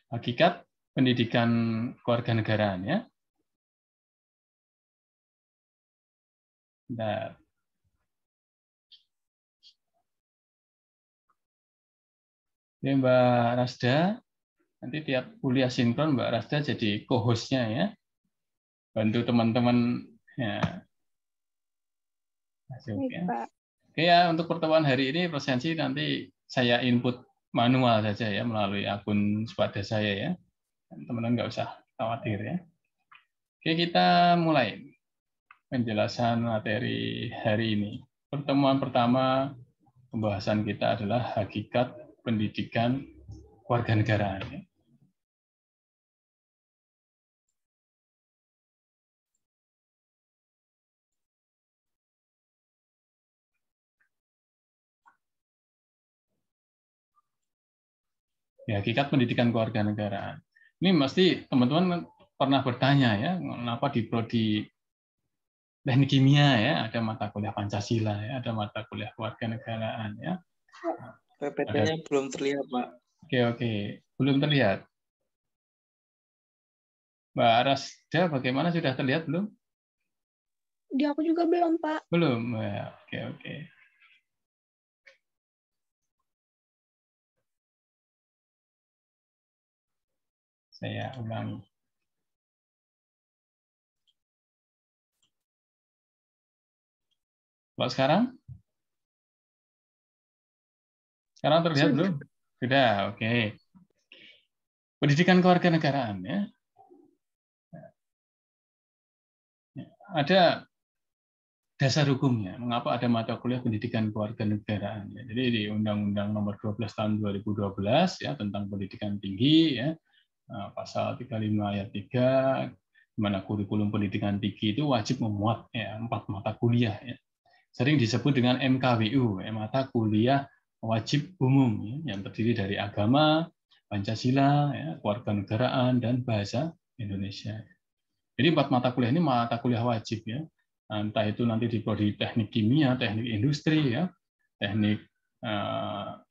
hakikat pendidikan kewarganegaraan ya. Nah, oke, Mbak Rasda, nanti tiap kuliah sinkron Mbak Rasda jadi co-hostnya ya, bantu teman-teman ya. Masuk Baik, ya. Pak. Oke ya, untuk pertemuan hari ini presensi nanti saya input manual saja ya melalui akun Spada saya ya. Teman-teman nggak usah khawatir ya. Oke, kita mulai penjelasan materi hari ini. Pertemuan pertama pembahasan kita adalah hakikat pendidikan kewarganegaraan. Ya. Ya, hakikat pendidikan kewarganegaraan. Ini mesti teman-teman pernah bertanya ya, kenapa di prodi teknik kimia ya ada mata kuliah Pancasila ya, ada mata kuliah kewarganegaraan ya. PPT-nya belum terlihat, Pak. Oke, belum terlihat. Mbak Rasda, bagaimana, sudah terlihat belum? Di aku juga belum, Pak. Belum. Ya, oke. Saya ulangi. Kalau sekarang? Sekarang terlihat belum? Sudah, oke. Pendidikan kewarganegaraan ya. Ada dasar hukumnya. Mengapa ada mata kuliah pendidikan kewarganegaraan? Ya, jadi di Undang-Undang Nomor 12 Tahun 2012 ya tentang pendidikan tinggi ya, pasal 35 ayat 3, di mana kurikulum pendidikan tinggi itu wajib memuat ya 4 mata kuliah ya. Sering disebut dengan MKWU, mata kuliah wajib umum ya, yang terdiri dari agama, Pancasila, ya, kewarganegaraan, dan bahasa Indonesia. Jadi 4 mata kuliah ini mata kuliah wajib ya. Entah itu nanti di prodi teknik kimia, teknik industri ya, teknik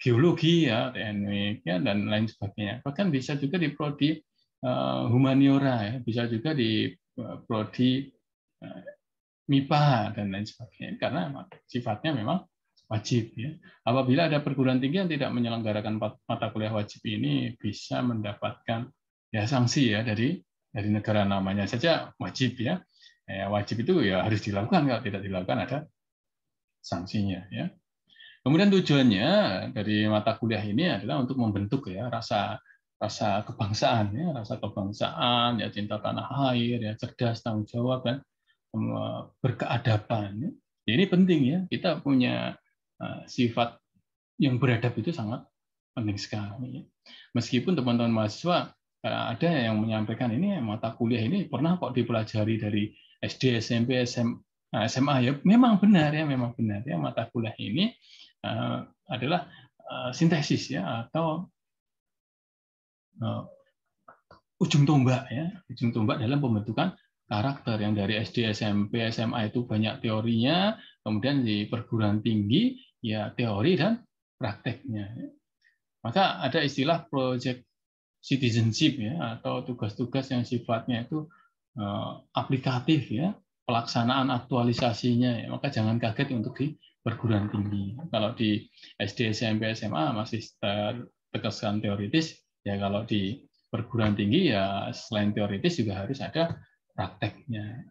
biologi ya, teknik ya, dan lain sebagainya. Bahkan bisa juga di prodi humaniora ya, bisa juga di prodi MIPA dan lain sebagainya, karena sifatnya memang wajib ya. Apabila ada perguruan tinggi yang tidak menyelenggarakan mata kuliah wajib ini, bisa mendapatkan ya sanksi ya dari negara, namanya saja wajib ya. Wajib itu ya harus dilakukan, kalau tidak dilakukan ada sanksinya ya. Kemudian tujuannya dari mata kuliah ini adalah untuk membentuk ya rasa kebangsaan ya, rasa kebangsaan ya, cinta tanah air ya, cerdas, tanggung jawab, dan berkeadaban. Ini penting ya, kita punya sifat yang beradab itu sangat penting sekali. Meskipun teman-teman mahasiswa ada yang menyampaikan ini mata kuliah ini pernah kok dipelajari dari SD, SMP, SMA ya, memang benar ya, mata kuliah ini adalah sintesis ya, atau ujung tombak ya, ujung tombak dalam pembentukan karakter, yang dari SD, SMP, SMA itu banyak teorinya, kemudian di perguruan tinggi ya teori dan prakteknya. Maka ada istilah project citizenship ya, atau tugas-tugas yang sifatnya itu aplikatif ya, pelaksanaan aktualisasinya ya. Maka jangan kaget untuk di perguruan tinggi. Kalau di SD, SMP, SMA masih terkesan teoritis, ya kalau di perguruan tinggi ya selain teoritis juga harus ada prakteknya.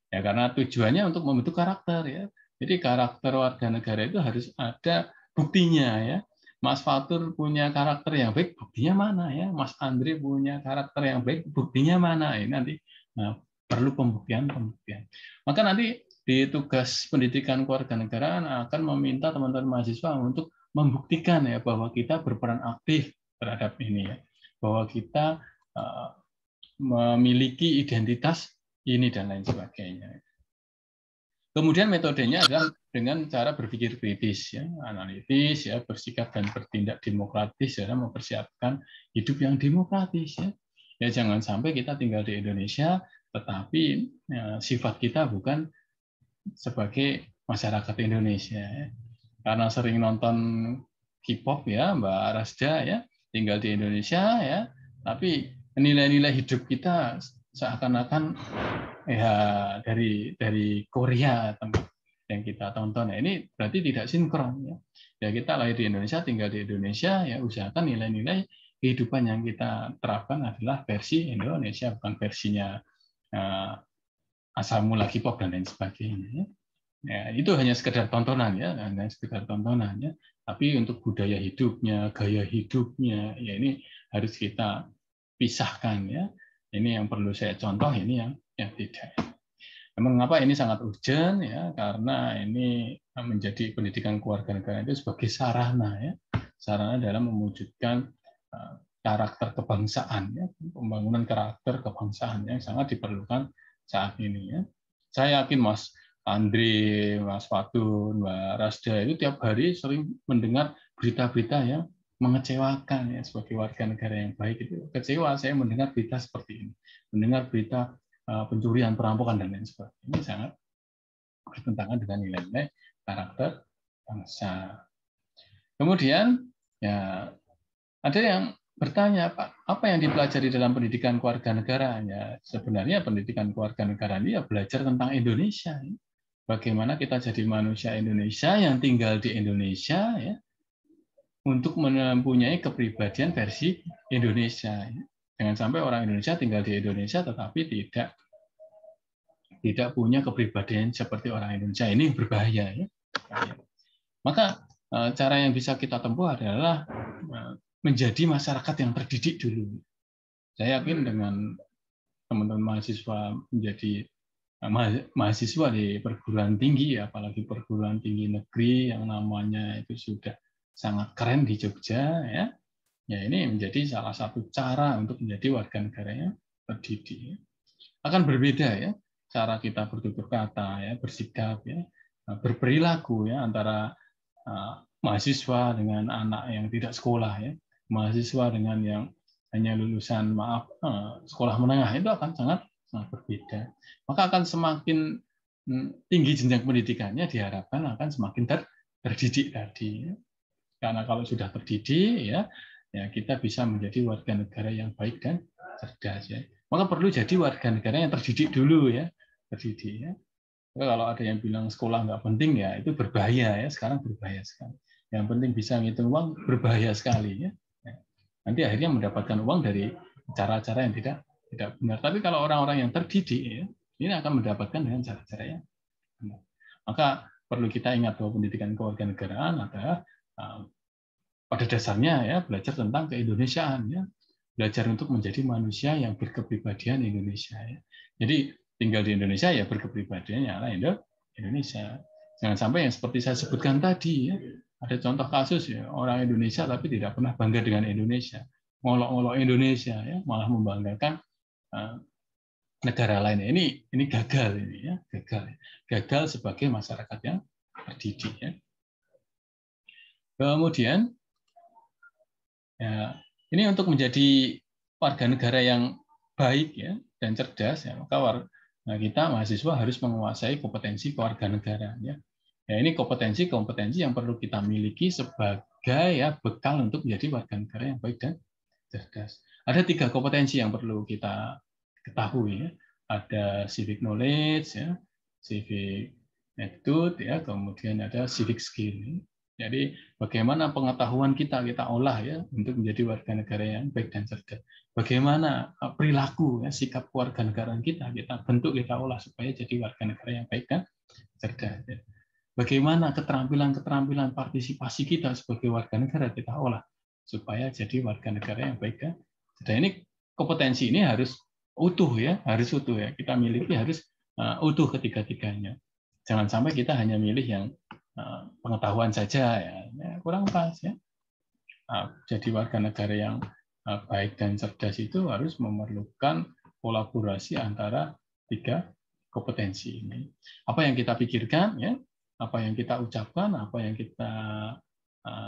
Ya karena tujuannya untuk membentuk karakter ya. Jadi karakter warga negara itu harus ada buktinya ya. Mas Fatur punya karakter yang baik, buktinya mana ya? Mas Andri punya karakter yang baik, buktinya mana? Ini nanti perlu pembuktian. Maka nanti di tugas pendidikan kewarganegaraan akan meminta teman-teman mahasiswa untuk membuktikan ya bahwa kita berperan aktif terhadap ini ya. Bahwa kita memiliki identitas ini dan lain sebagainya. Kemudian metodenya adalah dengan cara berpikir kritis, ya, analitis, ya, bersikap dan bertindak demokratis dalam mempersiapkan hidup yang demokratis. Ya. Ya, jangan sampai kita tinggal di Indonesia, tetapi ya, sifat kita bukan sebagai masyarakat Indonesia. Ya. Karena sering nonton K-pop ya, Mbak Rasda ya, tinggal di Indonesia ya, tapi nilai-nilai hidup kita seakan-akan ya dari Korea yang kita tonton. Nah, ini berarti tidak sinkron ya. Ya kita lahir di Indonesia, tinggal di Indonesia, ya usahakan nilai-nilai kehidupan yang kita terapkan adalah versi Indonesia, bukan versinya asal mula K-pop dan lain sebagainya. Ya, itu hanya sekedar tontonan ya, hanya sekedar tontonan ya. Tapi untuk budaya hidupnya, gaya hidupnya, ya ini harus kita pisahkan ya. Ini yang perlu saya contoh, ini yang tidak. Mengapa ini sangat urgent ya? Karena ini menjadi pendidikan kewarganegaraan itu sebagai sarana ya, sarana dalam mewujudkan karakter kebangsaan ya, pembangunan karakter kebangsaan yang sangat diperlukan saat ini ya. Saya yakin Mas Andre, Mas Fatun, Mbak Rasda itu tiap hari sering mendengar berita-berita yang mengecewakan ya, sebagai warga negara yang baik itu kecewa saya mendengar berita seperti ini, mendengar berita pencurian, perampokan dan lain sebagainya. Ini sangat bertentangan dengan nilai-nilai karakter bangsa. Kemudian ya ada yang bertanya, Pak, apa yang dipelajari dalam pendidikan kewarganegaraan? Ya, sebenarnya pendidikan kewarganegaraan ini ya belajar tentang Indonesia. Bagaimana kita jadi manusia Indonesia yang tinggal di Indonesia ya, untuk mempunyai kepribadian versi Indonesia. Jangan sampai orang Indonesia tinggal di Indonesia tetapi tidak punya kepribadian seperti orang Indonesia. Ini berbahaya ya. Maka cara yang bisa kita tempuh adalah menjadi masyarakat yang terdidik dulu. Saya yakin dengan teman-teman mahasiswa menjadi mahasiswa di perguruan tinggi, apalagi perguruan tinggi negeri yang namanya itu sudah sangat keren di Jogja, ya. Ya ini menjadi salah satu cara untuk menjadi warga negara yang terdidik. Akan berbeda ya cara kita bertutur kata, ya, bersikap, ya, berperilaku ya antara mahasiswa dengan anak yang tidak sekolah, ya, mahasiswa dengan yang hanya lulusan sekolah menengah itu akan sangat berbeda. Maka akan semakin tinggi jenjang pendidikannya diharapkan akan semakin terdidik tadi. Karena kalau sudah terdidik ya kita bisa menjadi warga negara yang baik dan cerdas ya. Maka perlu jadi warga negara yang terdidik dulu ya, terdidik ya. Kalau ada yang bilang sekolah nggak penting ya itu berbahaya ya, sekarang berbahaya sekali. Yang penting bisa ngitung uang berbahaya sekali ya. Nanti akhirnya mendapatkan uang dari cara-cara yang tidak benar. Tapi kalau orang-orang yang terdidik ya, ini akan mendapatkan dengan cara-cara yang benar. Maka perlu kita ingat bahwa pendidikan kewarganegaraan adalah pada dasarnya ya belajar tentang keindonesiaan ya, belajar untuk menjadi manusia yang berkepribadian Indonesia ya. Jadi tinggal di Indonesia ya berkepribadiannya adalah Indonesia. Jangan sampai yang seperti saya sebutkan tadi ya, ada contoh kasus ya orang Indonesia tapi tidak pernah bangga dengan Indonesia, ngolok-ngolok Indonesia ya, malah membanggakan negara lain. Ini gagal ini ya, gagal sebagai masyarakat yang terdidik ya. Kemudian ya, ini untuk menjadi warga negara yang baik ya dan cerdas ya, maka kita mahasiswa harus menguasai kompetensi kewarganegaraan ya. Ya ini kompetensi yang perlu kita miliki sebagai ya bekal untuk menjadi warga negara yang baik dan cerdas. Ada 3 kompetensi yang perlu kita ketahui ya. Ada civic knowledge ya, civic attitude ya, kemudian ada civic skill. Jadi bagaimana pengetahuan kita olah ya untuk menjadi warga negara yang baik dan cerdas. Bagaimana perilaku ya, sikap kewarganegaraan kita bentuk, kita olah supaya jadi warga negara yang baik dan cerdas. Ya. Bagaimana keterampilan partisipasi kita sebagai warga negara kita olah supaya jadi warga negara yang baik dan cerdas. Ini kompetensi ini harus utuh ya, kita miliki harus utuh ketiga-tiganya. Jangan sampai kita hanya milih yang pengetahuan saja ya, kurang pas ya. Jadi warga negara yang baik dan cerdas itu harus memerlukan kolaborasi antara 3 kompetensi ini. Apa yang kita pikirkan ya, apa yang kita ucapkan, apa yang kita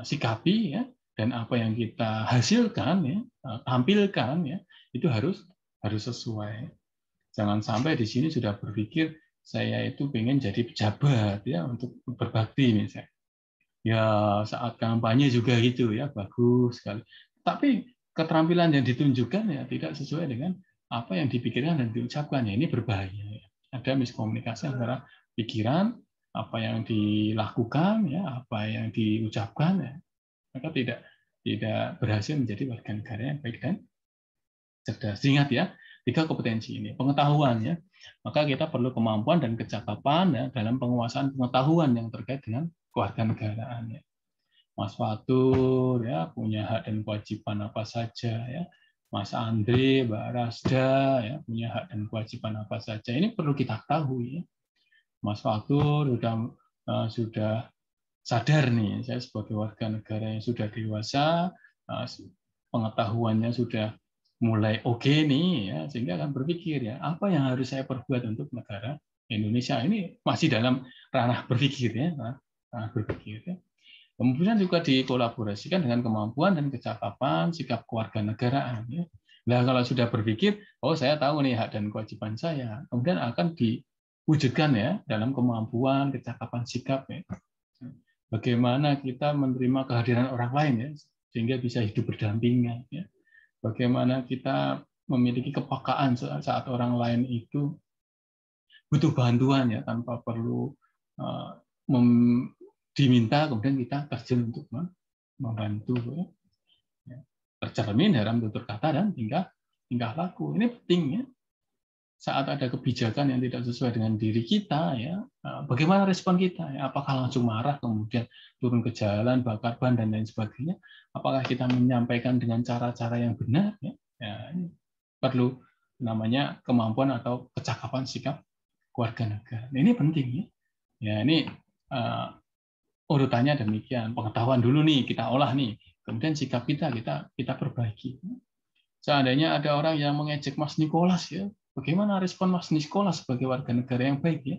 sikapi ya, dan apa yang kita hasilkan ya, tampilkan ya, itu harus sesuai. Jangan sampai di sini sudah berpikir saya itu pengen jadi pejabat ya untuk berbakti misalnya. Ya saat kampanye juga gitu ya bagus sekali. Tapi keterampilan yang ditunjukkan ya tidak sesuai dengan apa yang dipikirkan dan diucapkan, ya ini berbahaya. Ada miskomunikasi antara pikiran, apa yang dilakukan, ya apa yang diucapkan, ya maka tidak berhasil menjadi warga negara yang baik dan cerdas. Ingat ya, 3 kompetensi ini. Pengetahuan ya, maka kita perlu kemampuan dan kecakapan ya dalam penguasaan pengetahuan yang terkait dengan kewarganegaraan ya. Mas Fatur ya punya hak dan kewajiban apa saja ya. Mas Andre, Mbak Rasda ya punya hak dan kewajiban apa saja. Ini perlu kita ketahui ya. Mas Fatur sudah sadar nih, saya sebagai warga negara yang sudah dewasa, pengetahuannya sudah mulai oke nih, ya, sehingga akan berpikir ya apa yang harus saya perbuat untuk negara Indonesia. Ini masih dalam ranah berpikir ya, ranah berpikir ya. Kemudian juga dikolaborasikan dengan kemampuan dan kecakapan sikap kewarganegaraan. Ya. Nah, kalau sudah berpikir, oh saya tahu nih hak dan kewajiban saya, kemudian akan diwujudkan ya dalam kemampuan, kecakapan sikap. Ya. Bagaimana kita menerima kehadiran orang lain ya, sehingga bisa hidup berdampingan. Ya. Bagaimana kita memiliki kepekaan saat orang lain itu butuh bantuan ya tanpa perlu diminta kemudian kita terjun untuk membantu ya. Tercermin dalam tutur kata dan tingkah laku. Ini penting ya. Saat ada kebijakan yang tidak sesuai dengan diri kita ya, bagaimana respon kita ya? Apakah langsung marah kemudian turun ke jalan, bakar ban dan lain sebagainya? Apakah kita menyampaikan dengan cara-cara yang benar ya? Ya, ini perlu namanya kemampuan atau kecakapan sikap kewarganegaraan. Ini penting ya. Ya ini urutannya demikian. Pengetahuan dulu nih kita olah nih, kemudian sikap kita perbaiki. Seandainya ada orang yang mengejek Mas Nikolas ya, bagaimana respon Mas Nikolas sebagai warga negara yang baik ya?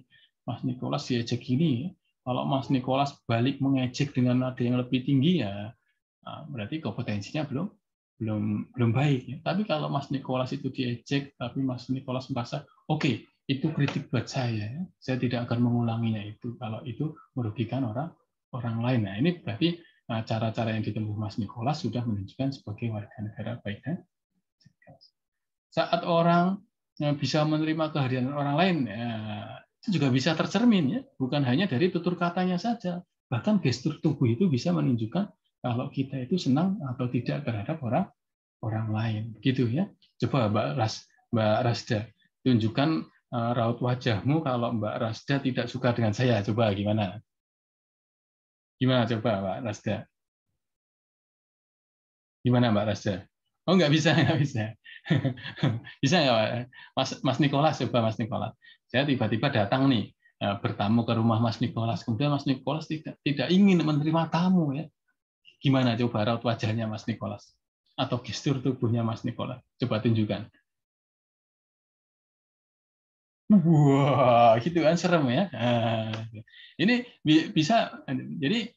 Mas Nikolas diejek ini, ya. Kalau Mas Nikolas balik mengejek dengan nada yang lebih tinggi ya, berarti kompetensinya belum baik. Ya. Tapi kalau Mas Nikolas itu diejek, tapi Mas Nikolas merasa oke, itu kritik buat saya, ya. Saya tidak akan mengulanginya itu kalau itu merugikan orang lain. Nah ini berarti cara-cara yang ditempuh Mas Nikolas sudah menunjukkan sebagai warga negara baik dan saat orang bisa menerima kehadiran orang lain, ya, itu juga bisa tercermin ya, bukan hanya dari tutur katanya saja, bahkan gestur tubuh itu bisa menunjukkan kalau kita itu senang atau tidak terhadap orang lain, gitu ya. Coba Mbak Rasda, tunjukkan raut wajahmu kalau Mbak Rasda tidak suka dengan saya. Coba gimana? Gimana coba Mbak Rasda? Gimana Mbak Rasda? Oh nggak bisa. Bisa nggak Mas Nikolas, coba Mas Nikolas. Saya tiba-tiba datang nih bertamu ke rumah Mas Nikolas, kemudian Mas Nikolas tidak ingin menerima tamu ya. Gimana coba raut wajahnya Mas Nikolas atau gestur tubuhnya Mas Nikolas? Coba tunjukkan. Wah, gitu kan serem ya. Ini bisa jadi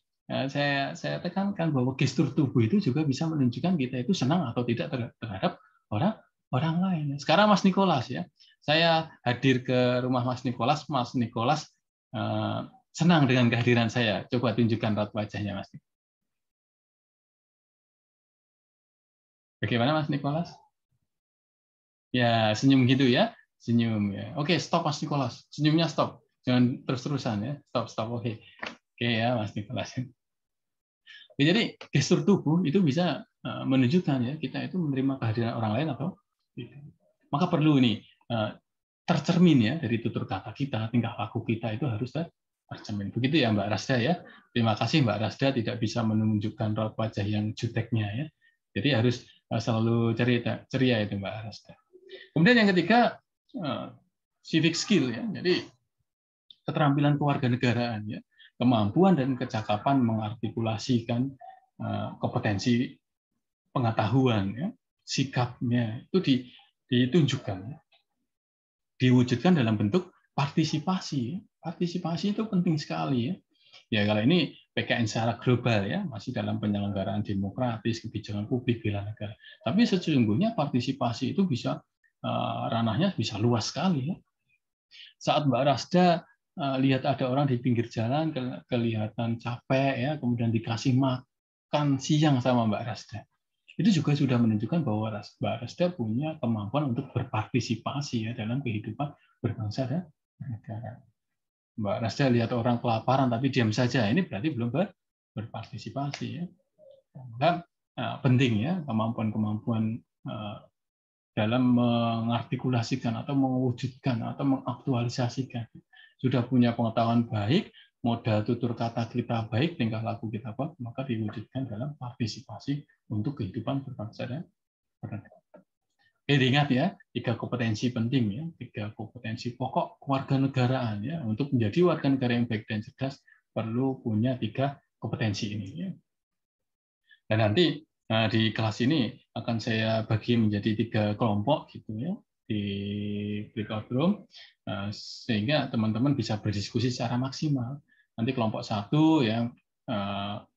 saya tekankan bahwa gestur tubuh itu juga bisa menunjukkan kita itu senang atau tidak terhadap orang lain. Sekarang Mas Nikolas ya, saya hadir ke rumah Mas Nikolas senang dengan kehadiran saya. Coba tunjukkan raut wajahnya Mas. Bagaimana Mas Nikolas? Ya senyum gitu ya, senyum ya. Oke, stop Mas Nikolas, senyumnya stop, jangan terus-terusan ya, stop. Oke ya Mas Nikolas. Jadi gestur tubuh itu bisa menunjukkan ya kita itu menerima kehadiran orang lain atau tidak. Maka perlu ini tercermin ya dari tutur kata kita, tingkah laku kita itu harus tercermin. Begitu ya Mbak Rasda ya. Terima kasih Mbak Rasda tidak bisa menunjukkan raut wajah yang juteknya ya. Jadi harus selalu ceria itu Mbak Rasda. Kemudian yang ketiga civic skill ya. Jadi keterampilan kewarganegaraan ya. Kemampuan dan kecakapan mengartikulasikan kompetensi pengetahuan, ya, sikapnya itu ditunjukkan, ya. Diwujudkan dalam bentuk partisipasi. Partisipasi itu penting sekali ya. Ya kalau ini PKN secara global ya masih dalam penyelenggaraan demokratis, kebijakan publik bela negara. Tapi sesungguhnya partisipasi itu bisa ranahnya bisa luas sekali ya. Saat Mbak Rasda lihat ada orang di pinggir jalan kelihatan capek ya, kemudian dikasih makan siang sama Mbak Rasda. Itu juga sudah menunjukkan bahwa Mbak Rasda punya kemampuan untuk berpartisipasi ya dalam kehidupan berbangsa dan bernegara. Mbak Rasda lihat orang kelaparan tapi diam saja, ini berarti belum berpartisipasi ya. Dan penting ya kemampuan-kemampuan dalam mengartikulasikan atau mewujudkan atau mengaktualisasikan. Sudah punya pengetahuan baik, modal tutur kata kita baik, tingkah laku kita baik, maka diwujudkan dalam partisipasi untuk kehidupan berbangsa dan bernegara. Ingat ya, 3 kompetensi penting ya, 3 kompetensi pokok kewarganegaraan ya. Untuk menjadi warga negara yang baik dan cerdas perlu punya 3 kompetensi ini ya. Dan nanti di kelas ini akan saya bagi menjadi 3 kelompok gitu ya di breakout room sehingga teman-teman bisa berdiskusi secara maksimal. Nanti kelompok 1 ya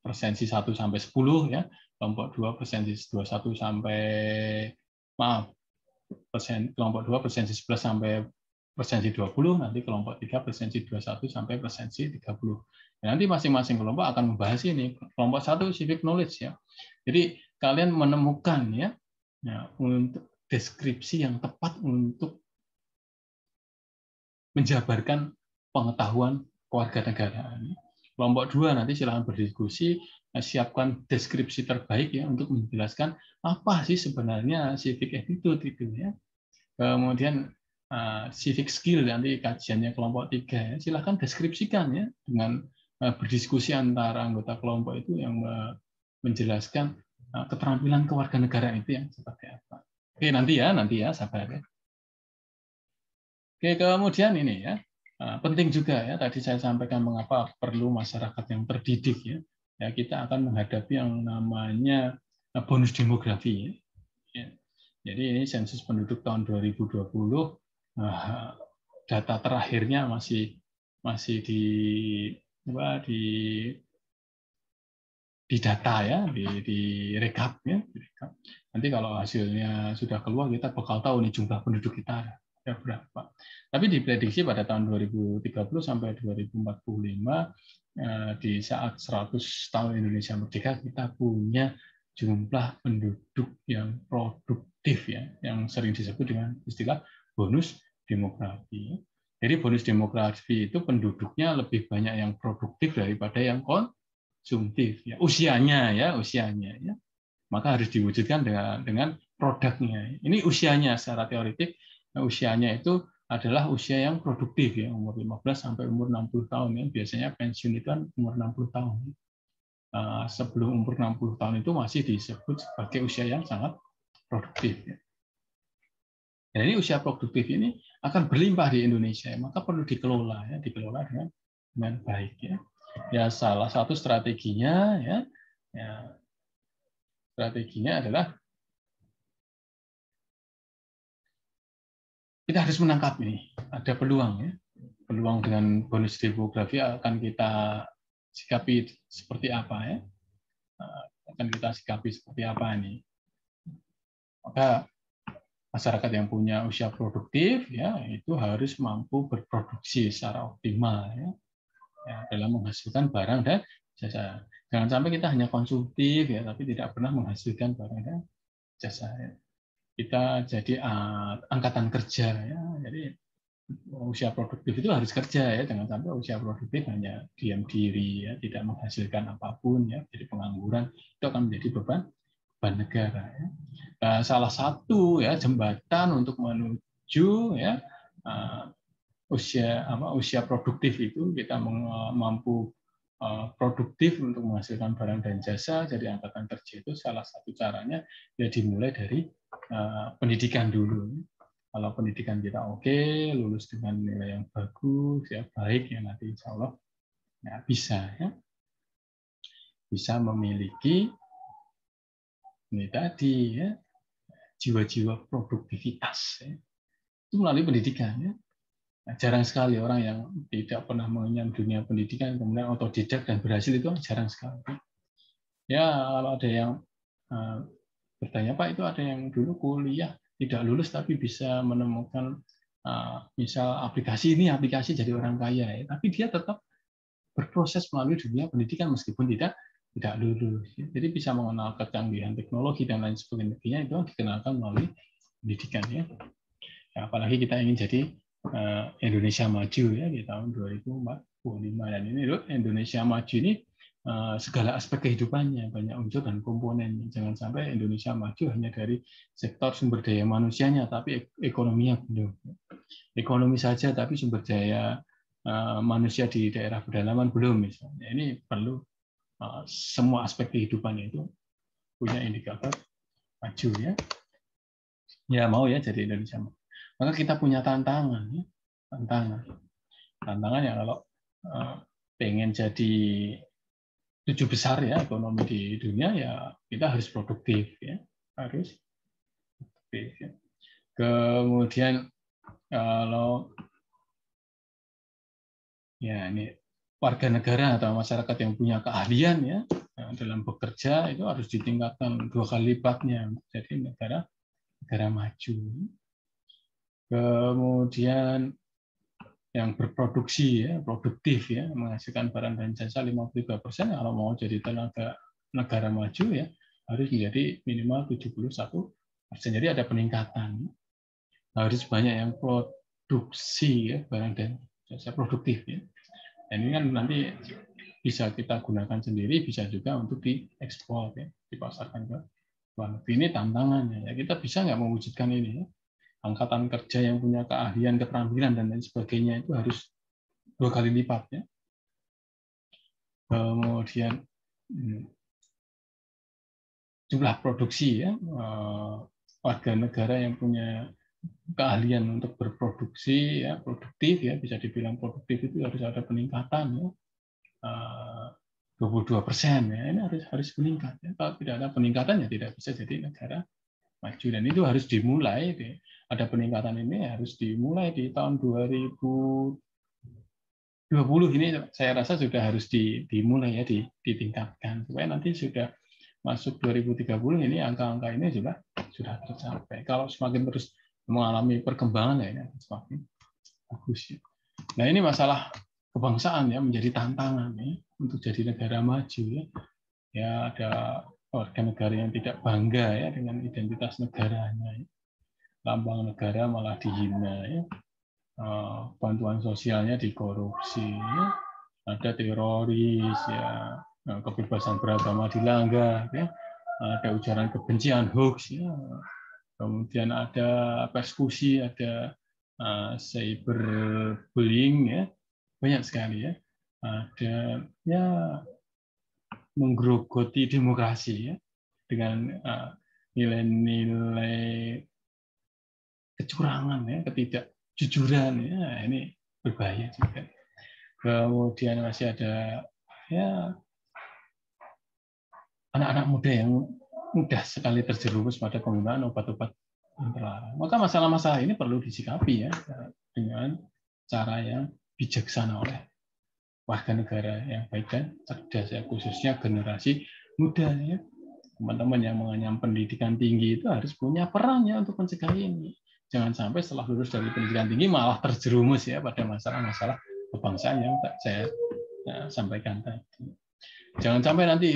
presensi 1 sampai 10 ya, kelompok 2 presensi 21 sampai kelompok 2 presensi 11 sampai presensi 20, nanti kelompok 3 presensi 21 sampai presensi 30. Dan nanti masing-masing kelompok akan membahas ini. Kelompok 1 civic knowledge ya. Jadi kalian menemukan ya untuk deskripsi yang tepat untuk menjabarkan pengetahuan kewarganegaraan. Kelompok 2 nanti silakan berdiskusi, siapkan deskripsi terbaik ya untuk menjelaskan apa sih sebenarnya civic attitude itu ya. Kemudian civic skill nanti kajiannya kelompok 3 ya. Silakan deskripsikan ya dengan berdiskusi antara anggota kelompok itu yang menjelaskan keterampilan kewarganegaraan itu yang seperti apa. Oke, nanti ya sabar ya. Oke, kemudian ini ya. Penting juga ya tadi saya sampaikan mengapa perlu masyarakat yang terdidik ya. Ya, kita akan menghadapi yang namanya bonus demografi ya. Jadi ini sensus penduduk tahun 2020 data terakhirnya masih di data ya, di rekap ya. Nanti kalau hasilnya sudah keluar kita bakal tahu nih jumlah penduduk kita ada berapa. Tapi diprediksi pada tahun 2030 sampai 2045 di saat 100 tahun Indonesia merdeka kita punya jumlah penduduk yang produktif ya, yang sering disebut dengan istilah bonus demografi. Jadi bonus demografi itu penduduknya lebih banyak yang produktif daripada yang konsumtif ya, usianya ya, maka harus diwujudkan dengan produknya. Ini usianya secara teoretik, usianya itu adalah usia yang produktif ya, umur 15 sampai umur 60 tahun ya. Biasanya pensiun itu kan umur 60 tahun. Sebelum umur 60 tahun itu masih disebut sebagai usia yang sangat produktif ya. Dan ini usia produktif ini akan berlimpah di Indonesia, maka perlu dikelola ya, dikelola dengan baik ya. Ya salah satu strateginya strateginya adalah kita harus menangkap ini, ada peluang ya. Peluang dengan bonus demografi akan kita sikapi seperti apa ya? Akan kita sikapi seperti apa ini? Maka masyarakat yang punya usia produktif ya itu harus mampu berproduksi secara optimal ya, dalam menghasilkan barang dan jasa. Jangan sampai kita hanya konsumtif ya, tapi tidak pernah menghasilkan barang dan jasa. Ya. Kita jadi angkatan kerja ya. Jadi usia produktif itu harus kerja ya, jangan sampai usia produktif hanya diam diri ya, tidak menghasilkan apapun ya, jadi pengangguran itu akan menjadi beban negara ya. Salah satu ya jembatan untuk menuju ya usia produktif itu kita mampu produktif untuk menghasilkan barang dan jasa, jadi angkatan kerja itu salah satu caranya ya dimulai dari pendidikan dulu. Kalau pendidikan kita oke, lulus dengan nilai yang bagus, ya baik ya nanti insya Allah ya, bisa memiliki ini tadi ya jiwa-jiwa produktivitas ya. Itu melalui pendidikan ya. Nah, jarang sekali orang yang tidak pernah mengenyam dunia pendidikan kemudian otodidak dan berhasil itu jarang sekali. Ya kalau ada yang bertanya Pak, itu ada yang dulu kuliah tidak lulus tapi bisa menemukan misal aplikasi jadi orang kaya ya. Tapi dia tetap berproses melalui dunia pendidikan meskipun tidak tidak lulus. Jadi bisa mengenal kecanggihan teknologi dan lain sebagainya itu dikenalkan melalui pendidikan ya. Apalagi kita ingin jadi Indonesia maju ya di tahun 2045, dan ini loh, Indonesia maju ini segala aspek kehidupannya, banyak unsur dan komponen. Jangan sampai Indonesia maju hanya dari sektor sumber daya manusianya, tapi ekonominya belum. Ekonomi saja, tapi sumber daya manusia di daerah pedalaman belum misalnya. Ini perlu semua aspek kehidupan itu punya indikator maju ya. Ya mau ya jadi Indonesia. Maka kita punya tantangan ya. Tantangan ya kalau pengen jadi 7 besar ya ekonomi di dunia ya kita harus produktif ya. Harus produktif ya. Kemudian kalau ya ini warga negara atau masyarakat yang punya keahlian ya dalam bekerja itu harus ditingkatkan 2 kali lipatnya jadi negara maju. Kemudian yang berproduksi ya, produktif ya, menghasilkan barang dan jasa 53%, kalau mau jadi negara maju ya harus menjadi minimal 71%. Jadi ada peningkatan. Harus banyak yang produksi ya, barang dan jasa produktif ya. Dan ini kan nanti bisa kita gunakan sendiri, bisa juga untuk diekspor ya, dipasarkan ke luar negeri. Ini tantangannya ya. Kita bisa nggak mewujudkan ini ya? Angkatan kerja yang punya keahlian, keterampilan dan lain sebagainya itu harus 2 kali lipat ya. Kemudian jumlah produksi ya, warga negara yang punya keahlian untuk berproduksi ya, produktif ya, bisa dibilang produktif itu harus ada peningkatan ya. 22% ya, ini harus meningkat ya. Kalau tidak ada peningkatan ya tidak bisa jadi negara maju, dan itu harus dimulai. Ada peningkatan ini harus dimulai di tahun 2020 ini, saya rasa sudah harus dimulai ya, ditingkatkan supaya nanti sudah masuk 2030 ini angka-angka ini sudah tercapai. Kalau semakin terus mengalami perkembangan ya ini semakin bagus ya. Nah ini masalah kebangsaan ya menjadi tantangan ya untuk jadi negara maju ya. Ya ada warga negara yang tidak bangga ya dengan identitas negaranya. Lambang negara malah dihina ya. Bantuan sosialnya dikorupsi ya. Ada teroris ya. Kebebasan beragama dilanggar ya. Ada ujaran kebencian, hoax ya. Kemudian ada persekusi, ada cyberbullying ya. Banyak sekali ya. Ada ya menggerogoti demokrasi ya dengan nilai-nilai kecurangan ya, ketidakjujuran ya, ini berbahaya juga. Kemudian masih ada ya anak-anak muda yang mudah sekali terjerumus pada penggunaan obat-obat yang terlarang. Maka masalah-masalah ini perlu disikapi ya dengan cara yang bijaksana oleh warga negara yang baik dan cerdas ya, khususnya generasi muda ya. Teman-teman yang mengenyam pendidikan tinggi itu harus punya peran ya untuk mencegah ini. Jangan sampai setelah lulus dari pendidikan tinggi malah terjerumus ya pada masalah-masalah kebangsaan yang saya sampaikan tadi. Jangan sampai nanti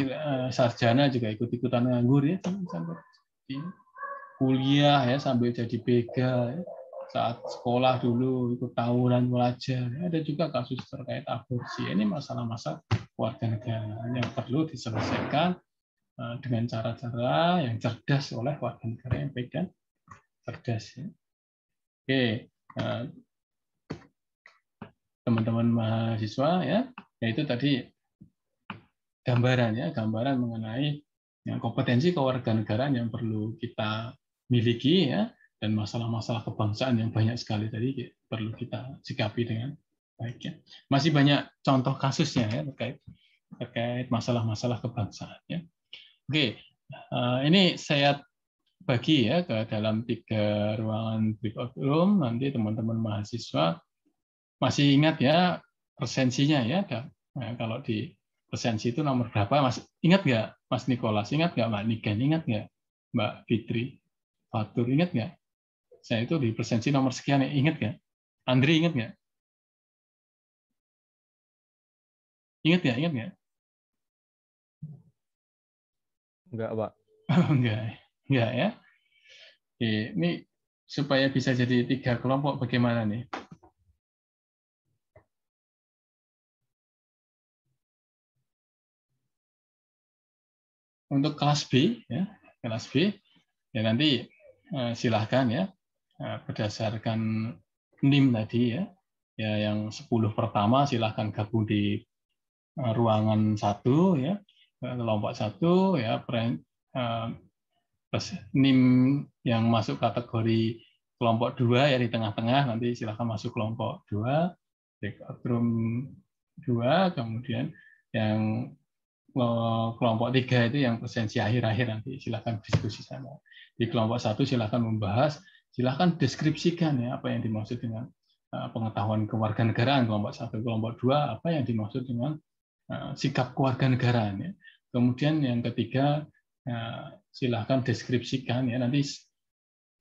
sarjana juga ikut-ikutan nganggur ya, jangan sampai kuliah ya sambil jadi begal ya. Saat sekolah dulu ikut tawuran pelajar. Ada juga kasus terkait aborsi. Ini masalah-masalah warga negara yang perlu diselesaikan dengan cara-cara yang cerdas oleh warga negara yang baik dan cerdas. Oke, teman-teman mahasiswa ya, yaitu tadi gambaran ya, gambaran mengenai kompetensi kewarganegaraan yang perlu kita miliki ya. Dan masalah-masalah kebangsaan yang banyak sekali tadi perlu kita sikapi dengan baik ya. Masih banyak contoh kasusnya ya terkait masalah-masalah kebangsaan ya. Oke, ini saya bagi ya ke dalam 3 ruangan breakout room. Nanti teman-teman mahasiswa masih ingat ya presensinya ya. Nah, kalau di presensi itu nomor berapa? Mas ingat nggak Mas Nikolas? Ingat nggak Mbak Niken? Ingat nggak Mbak Fitri? Fatur ingat nggak? Saya itu di presensi nomor sekian, ingat nggak? Andri ingat nggak? Ingat nggak? Ingat nggak? Enggak, Pak. Enggak ya. Oke, ini supaya bisa jadi 3 kelompok bagaimana nih? Untuk kelas B, ya, kelas B, ya nanti silahkan ya berdasarkan NIM tadi ya yang 10 pertama silahkan gabung di ruangan 1 ya, kelompok 1 ya, plus NIM yang masuk kategori kelompok 2 ya di tengah-tengah nanti silahkan masuk kelompok 2, breakout room 2, kemudian yang kelompok 3 itu yang presensi akhir-akhir nanti silahkan diskusi sana. Di kelompok 1 silahkan membahas, silahkan deskripsikan ya apa yang dimaksud dengan pengetahuan kewarganegaraan kelompok 1, kelompok 2 apa yang dimaksud dengan sikap kewarganegaraan ya. Kemudian yang ketiga silahkan deskripsikan ya nanti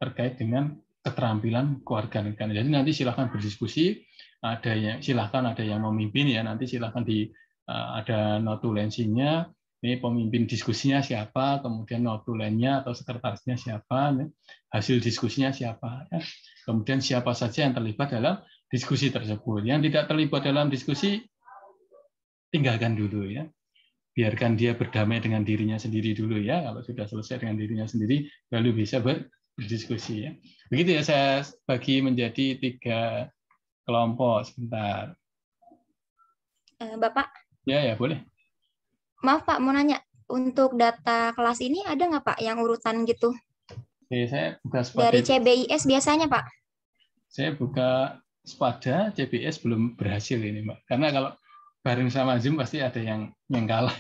terkait dengan keterampilan kewarganegaraan. Jadi nanti silahkan berdiskusi, silahkan ada yang memimpin ya nanti silahkan ada notulensinya, ini pemimpin diskusinya siapa, kemudian notulennya atau sekretarisnya siapa, hasil diskusinya siapa, ya. Kemudian siapa saja yang terlibat dalam diskusi tersebut. Yang tidak terlibat dalam diskusi, tinggalkan dulu ya. Biarkan dia berdamai dengan dirinya sendiri dulu ya. Kalau sudah selesai dengan dirinya sendiri, lalu bisa berdiskusi ya. Begitu ya, saya bagi menjadi 3 kelompok. Sebentar. Bapak. Ya, boleh. Maaf Pak, mau nanya. Untuk data kelas ini ada nggak Pak yang urutan gitu? Oke, saya buka Spada. Dari CBIS biasanya Pak? Saya buka Spada, CBIS belum berhasil ini Mbak. Karena kalau bareng sama Zoom pasti ada yang kalah.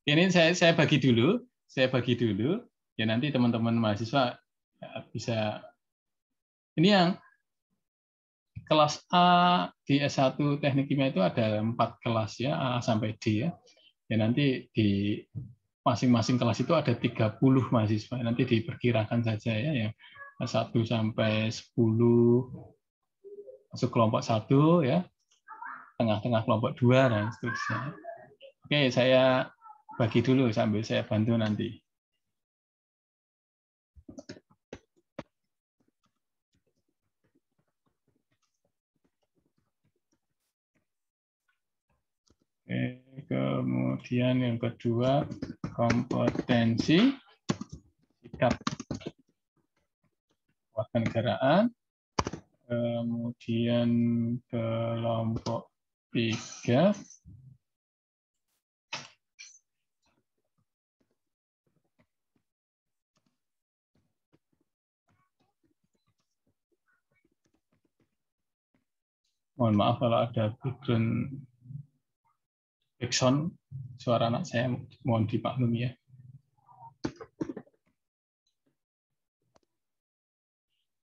Ini saya bagi dulu. Ya nanti teman-teman mahasiswa bisa. Ini yang kelas A di S1 Teknik Kimia itu ada 4 kelas ya, A sampai D ya. Ya nanti di masing-masing kelas itu ada 30 mahasiswa. Nanti diperkirakan saja ya 1 sampai 10 masuk kelompok 1 ya. Tengah-tengah kelompok 2 dan seterusnya. Oke, saya bagi dulu sambil saya bantu nanti. Kemudian yang kedua, kompetensi sikap kewarganegaraan. Kemudian kelompok 3, mohon maaf kalau ada background suara anak saya, mohon dimaklumi ya.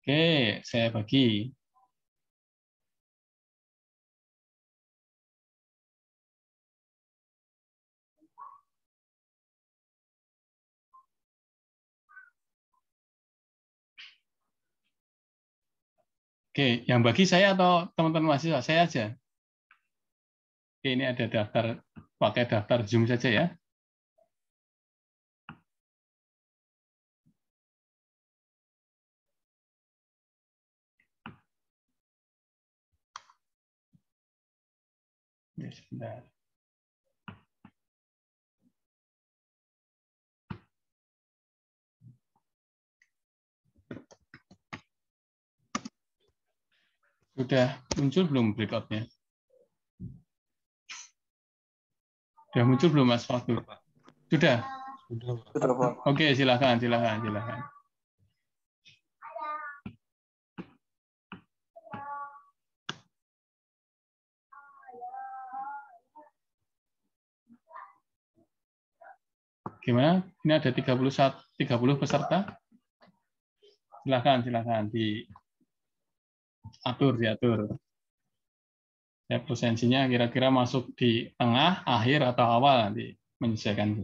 Oke, saya bagi. Oke, yang bagi saya atau teman-teman mahasiswa? Saya aja. Oke, ini ada daftar, pakai daftar Zoom saja ya. Ya, sebentar. Sudah muncul belum breakout-nya? Sudah muncul belum Mas Faktur? Sudah? Sudah, Pak. Oke, silakan. Gimana? Ini ada 30 peserta. Silakan diatur. Ya, presensinya kira-kira masuk di tengah, akhir atau awal nanti menyesuaikan.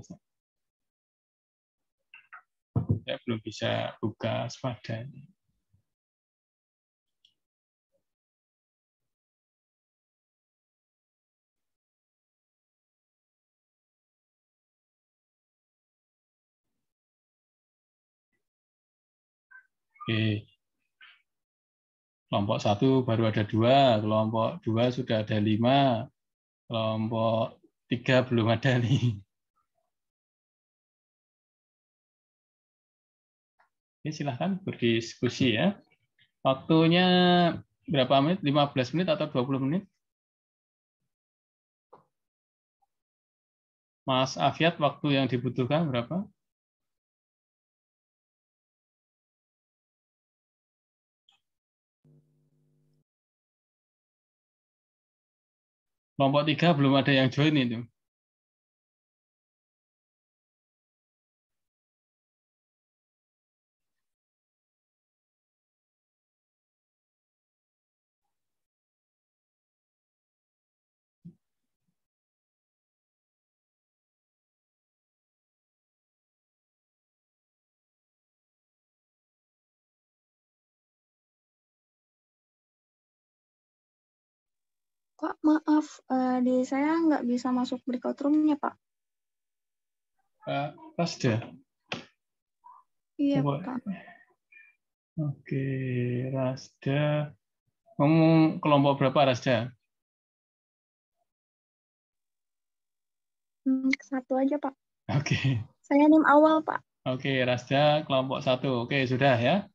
Saya belum bisa buka Spada. Oke. Kelompok 1 baru ada 2, kelompok 2 sudah ada 5, kelompok 3 belum ada nih. Oke, silahkan berdiskusi ya. Waktunya berapa menit? 15 menit atau 20 menit? Mas Afiat, waktu yang dibutuhkan berapa? Kelompok 3 belum ada yang join itu. Pak, maaf, di saya nggak bisa masuk breakout room-nya, Pak. Rasda. Iya, Coba. Pak. Oke, Rasda. Ngomong kelompok berapa, Rasda? Satu aja, Pak. Oke. Saya NIM awal, Pak. Oke, Rasda kelompok 1. Oke, sudah ya.